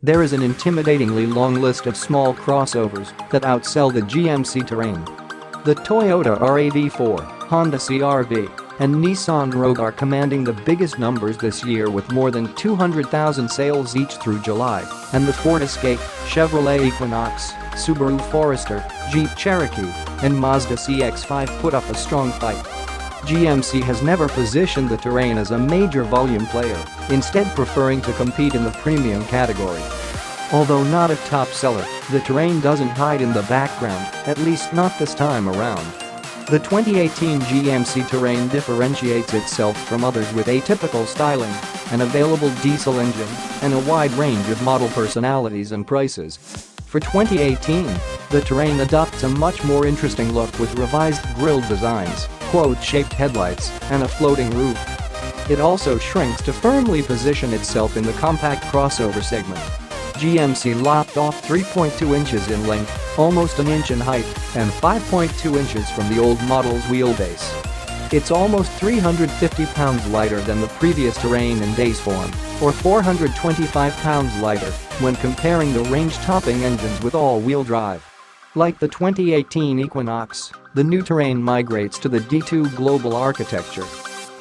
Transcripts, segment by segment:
There is an intimidatingly long list of small crossovers that outsell the GMC Terrain. The Toyota RAV4, Honda CR-V, and Nissan Rogue are commanding the biggest numbers this year with more than 200,000 sales each through July, and the Ford Escape, Chevrolet Equinox, Subaru Forester, Jeep Cherokee, and Mazda CX-5 put up a strong fight. GMC has never positioned the Terrain as a major volume player, instead preferring to compete in the premium category. Although not a top seller, the Terrain doesn't hide in the background, at least not this time around. The 2018 GMC Terrain differentiates itself from others with atypical styling, an available diesel engine, and a wide range of model personalities and prices. For 2018, the Terrain adopts a much more interesting look with revised grille designs, quad-shaped headlights, and a floating roof. It also shrinks to firmly position itself in the compact crossover segment. GMC lopped off 3.2 inches in length, almost an inch in height, and 5.2 inches from the old model's wheelbase. It's almost 350 pounds lighter than the previous Terrain in base form, or 425 pounds lighter when comparing the range-topping engines with all-wheel drive. Like the 2018 Equinox, the new Terrain migrates to the D2 global architecture.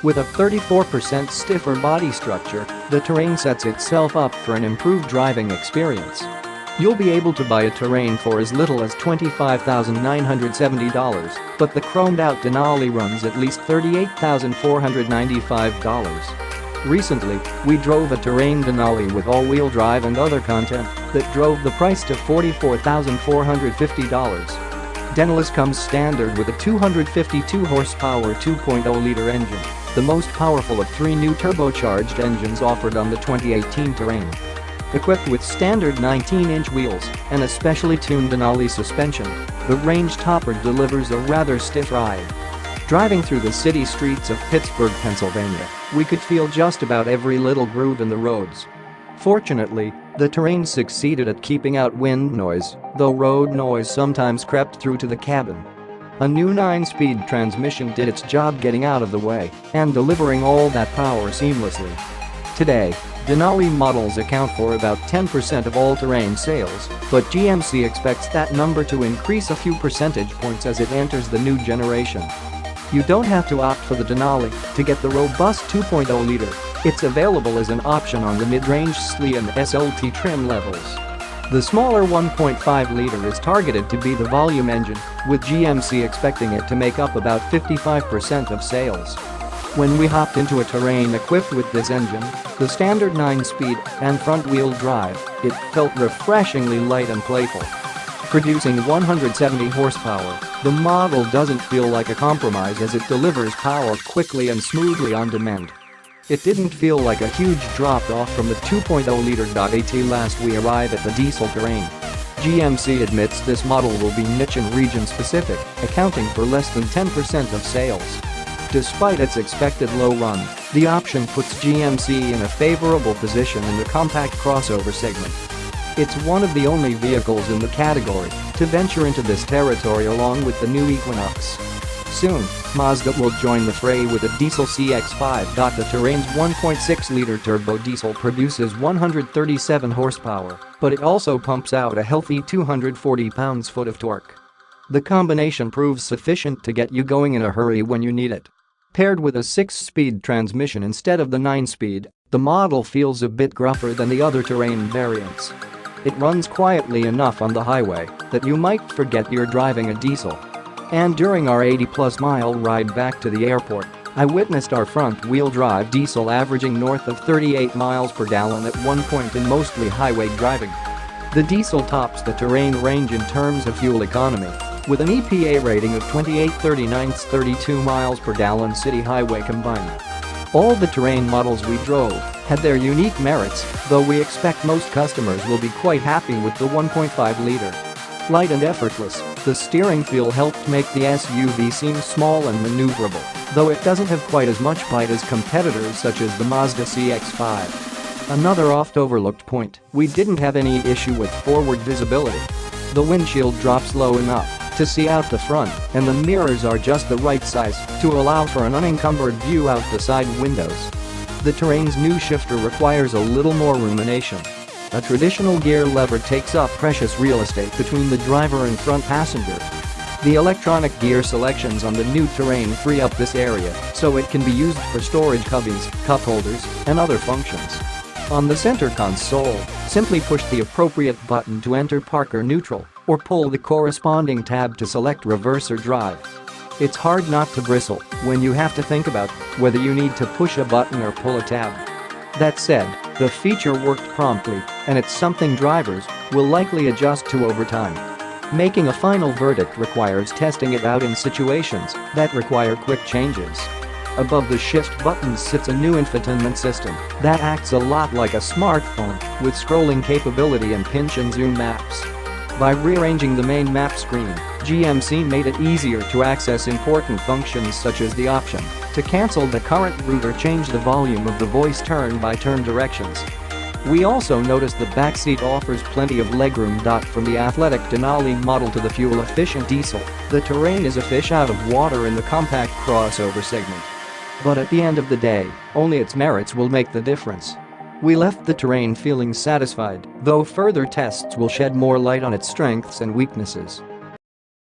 With a 34% stiffer body structure, the Terrain sets itself up for an improved driving experience. You'll be able to buy a Terrain for as little as $25,970, but the chromed-out Denali runs at least $38,495. Recently, we drove a Terrain Denali with all-wheel drive and other content that drove the price to $44,450. Denalis comes standard with a 252 horsepower 2.0-liter engine, the most powerful of three new turbocharged engines offered on the 2018 Terrain. Equipped with standard 19-inch wheels and a specially tuned Denali suspension, the range topper delivers a rather stiff ride. Driving through the city streets of Pittsburgh, Pennsylvania, we could feel just about every little groove in the roads. Fortunately, the Terrain succeeded at keeping out wind noise, though road noise sometimes crept through to the cabin. A new 9-speed transmission did its job getting out of the way and delivering all that power seamlessly. Today, Denali models account for about 10% of all Terrain sales, but GMC expects that number to increase a few percentage points as it enters the new generation. You don't have to opt for the Denali to get the robust 2.0-liter. It's available as an option on the midrange SLE and SLT trim levels. The smaller 1.5-liter is targeted to be the volume engine, with GMC expecting it to make up about 55% of sales. When we hopped into a Terrain equipped with this engine, the standard 9-speed and front-wheel drive, it felt refreshingly light and playful. Producing 170 horsepower, the model doesn't feel like a compromise as it delivers power quickly and smoothly on demand. It didn't feel like a huge drop-off from the 2.0-liter. At last we arrive at the diesel Terrain. GMC admits this model will be niche and region-specific, accounting for less than 10% of sales. Despite its expected low run, the option puts GMC in a favorable position in the compact crossover segment. It's one of the only vehicles in the category to venture into this territory along with the new Equinox. Soon, Mazda will join the fray with a diesel CX-5. The Terrain's 1.6-liter turbo diesel produces 137 horsepower, but it also pumps out a healthy 240 pounds-foot of torque. The combination proves sufficient to get you going in a hurry when you need it. Paired with a 6-speed transmission instead of the 9-speed, the model feels a bit gruffer than the other Terrain variants. It runs quietly enough on the highway that you might forget you're driving a diesel. And during our 80-plus mile ride back to the airport, I witnessed our front-wheel drive diesel averaging north of 38 miles per gallon at one point in mostly highway driving. The diesel tops the Terrain range in terms of fuel economy, with an EPA rating of 28.39 32 miles per gallon city highway combined. All the Terrain models we drove had their unique merits, though we expect most customers will be quite happy with the 1.5-liter. Light and effortless, the steering feel helped make the SUV seem small and maneuverable, though it doesn't have quite as much bite as competitors such as the Mazda CX-5. Another oft-overlooked point, we didn't have any issue with forward visibility. The windshield drops low enough to see out the front, and the mirrors are just the right size to allow for an unencumbered view out the side windows. The Terrain's new shifter requires a little more rumination. A traditional gear lever takes up precious real estate between the driver and front passenger. The electronic gear selections on the new Terrain free up this area so it can be used for storage cubbies, cup holders, and other functions. On the center console, simply push the appropriate button to enter park or neutral, or pull the corresponding tab to select reverse or drive. It's hard not to bristle when you have to think about whether you need to push a button or pull a tab. That said, the feature worked promptly, and it's something drivers will likely adjust to over time. Making a final verdict requires testing it out in situations that require quick changes. Above the shift buttons sits a new infotainment system that acts a lot like a smartphone with scrolling capability and pinch and zoom maps. By rearranging the main map screen, GMC made it easier to access important functions such as the option to cancel the current route or change the volume of the voice turn-by-turn directions. We also noticed the backseat offers plenty of legroom. From the athletic Denali model to the fuel-efficient diesel, the Terrain is a fish out of water in the compact crossover segment. But at the end of the day, only its merits will make the difference. We left the Terrain feeling satisfied, though further tests will shed more light on its strengths and weaknesses.